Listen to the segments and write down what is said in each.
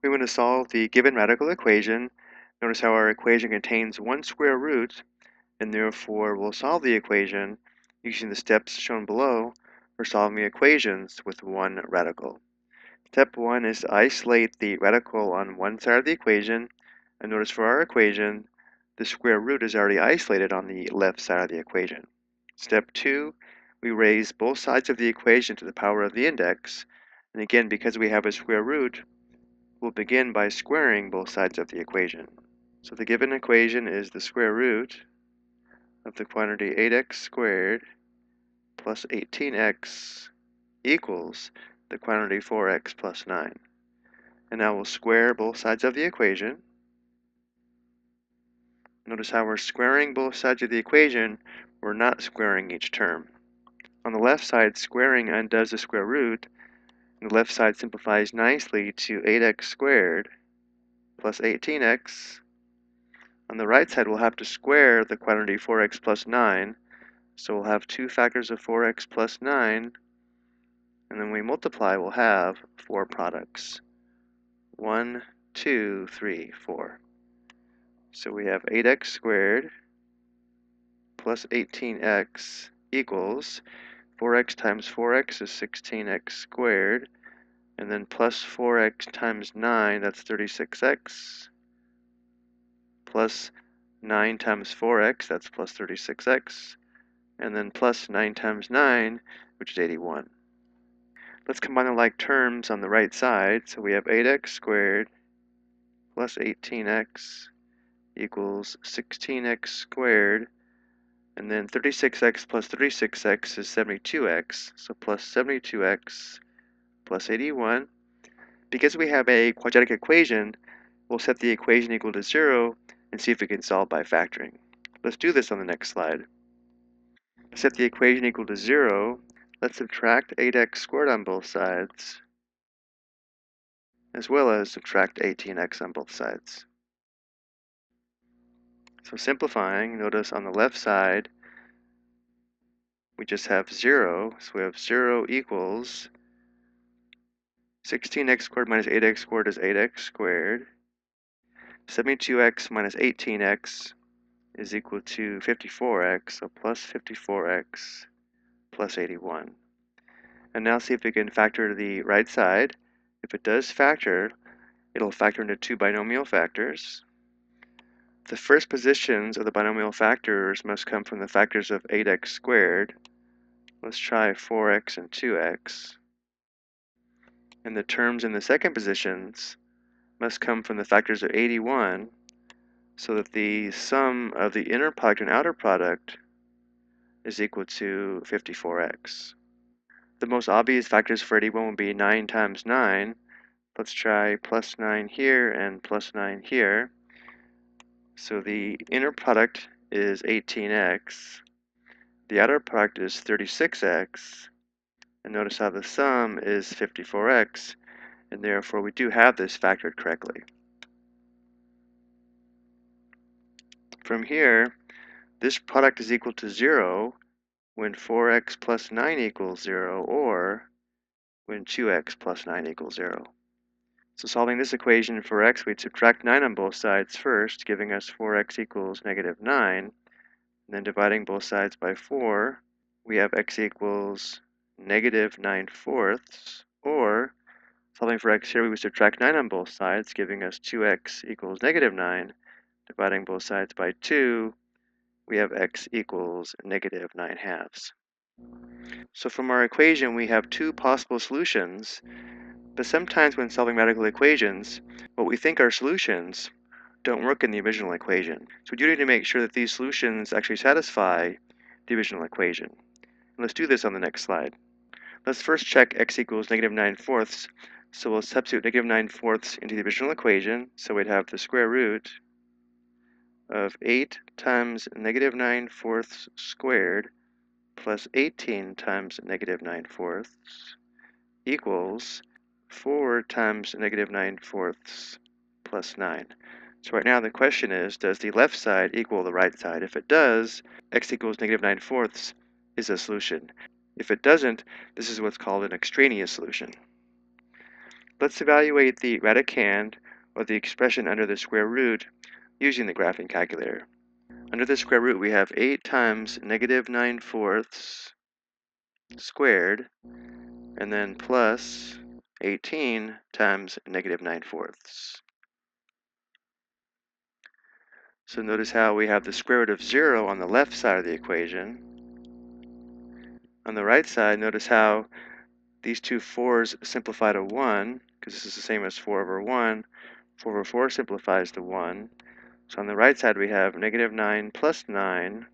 We want to solve the given radical equation. Notice how our equation contains one square root, and therefore we'll solve the equation using the steps shown below for solving equations with one radical. Step 1 is to isolate the radical on one side of the equation, and notice for our equation, the square root is already isolated on the left side of the equation. Step 2, we raise both sides of the equation to the power of the index, and again, because we have a square root, we'll begin by squaring both sides of the equation. So the given equation is the square root of the quantity 8x squared plus 18x equals the quantity 4x plus 9. And now we'll square both sides of the equation. Notice how we're squaring both sides of the equation, we're not squaring each term. On the left side, squaring undoes the square root, and the left side simplifies nicely to 8x squared plus 18x. On the right side, we'll have to square the quantity 4x plus 9, so we'll have two factors of 4x plus 9, and then we multiply, we'll have four products. 1, 2, 3, 4. So we have 8x squared plus 18x equals 4x times 4x is 16x squared, and then plus 4x times 9, that's 36x, plus 9 times 4x, that's plus 36x, and then plus 9 times 9, which is 81. Let's combine the like terms on the right side. So we have 8x squared plus 18x equals 16x squared, and then 36x plus 36x is 72x, so plus 72x plus 81. Because we have a quadratic equation, we'll set the equation equal to 0 and see if we can solve by factoring. Let's do this on the next slide. To set the equation equal to 0, let's subtract 8x squared on both sides, as well as subtract 18x on both sides. So simplifying, notice on the left side, we just have 0, so we have 0 equals 16x squared minus 8x squared is 8x squared. 72x minus 18x is equal to 54x, so plus 54x plus 81. And now see if we can factor the right side. If it does factor, it'll factor into two binomial factors. The first positions of the binomial factors must come from the factors of 8x squared. Let's try 4x and 2x. And the terms in the second positions must come from the factors of 81, so that the sum of the inner product and outer product is equal to 54x. The most obvious factors for 81 would be 9 times 9. Let's try plus 9 here and plus 9 here. So the inner product is 18x. The outer product is 36x. And notice how the sum is 54x. And therefore we do have this factored correctly. From here, this product is equal to 0 when 4x plus 9 equals 0, or when 2x plus 9 equals 0. So solving this equation for x, we'd subtract 9 on both sides first, giving us 4x equals negative 9. And then dividing both sides by 4, we have x equals negative 9/4, or solving for x here, we would subtract 9 on both sides, giving us 2x equals negative 9. Dividing both sides by 2, we have x equals negative 9/2. So from our equation, we have two possible solutions. But sometimes when solving radical equations, what we think are solutions don't work in the original equation. So we do need to make sure that these solutions actually satisfy the original equation. And let's do this on the next slide. Let's first check x equals negative 9/4. So we'll substitute negative 9/4 into the original equation. So we'd have the square root of 8 times negative 9/4 squared plus 18 times negative 9/4 equals 4 times negative 9/4 plus 9. So right now the question is, does the left side equal the right side? If it does, x equals negative 9/4 is a solution. If it doesn't, this is what's called an extraneous solution. Let's evaluate the radicand, or the expression under the square root, using the graphing calculator. Under the square root, we have 8 times negative 9/4 squared, and then plus 18 times negative 9/4. So notice how we have the square root of 0 on the left side of the equation. On the right side, notice how these two 4's simplify to 1, because this is the same as 4 over 1. 4 over 4 simplifies to 1. So on the right side, we have negative 9 plus 9.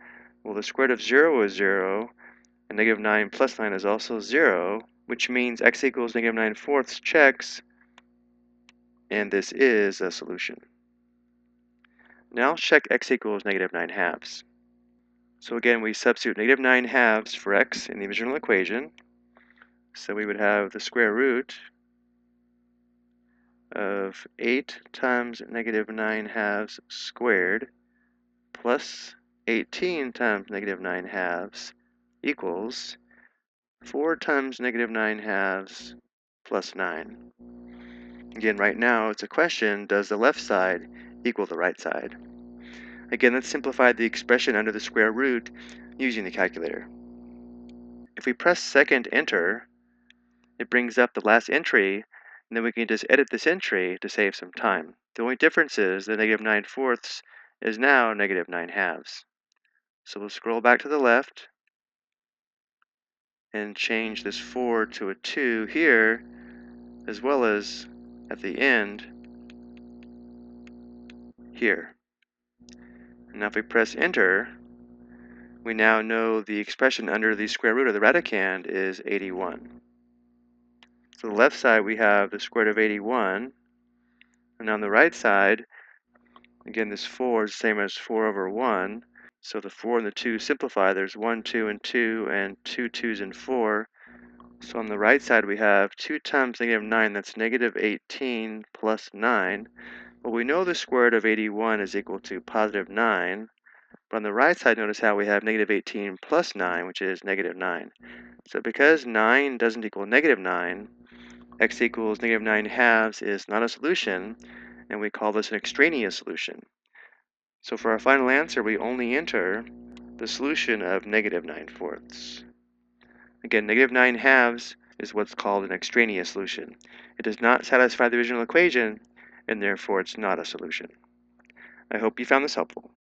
Well, the square root of 0 is 0, and negative 9 plus 9 is also 0, which means x equals negative 9/4 checks, and this is a solution. Now let's check x equals negative 9/2. So again, we substitute negative 9/2 for x in the original equation. So we would have the square root of 8 times negative 9/2 squared plus 18 times negative 9/2 equals 4 times negative 9/2 plus 9. Again, right now it's a question, does the left side equal the right side? Again, let's simplify the expression under the square root using the calculator. If we press second enter, it brings up the last entry, and then we can just edit this entry to save some time. The only difference is the negative 9/4 is now negative 9/2. So we'll scroll back to the left and change this 4 to a 2 here, as well as at the end here. And now if we press enter, we now know the expression under the square root of the radicand is 81. So the left side we have the square root of 81, and on the right side, again this 4 is the same as 4 over 1, so the 4 and the 2 simplify. There's 1, 2, and 2, and 2 2's and 4. So on the right side we have 2 times negative 9, that's negative 18 plus 9. Well, we know the square root of 81 is equal to positive 9. But on the right side, notice how we have negative 18 plus 9, which is negative 9. So because 9 doesn't equal negative 9, x equals negative 9/2 is not a solution, and we call this an extraneous solution. So for our final answer, we only enter the solution of negative 9/4. Again, negative 9/2 is what's called an extraneous solution. It does not satisfy the original equation, and therefore it's not a solution. I hope you found this helpful.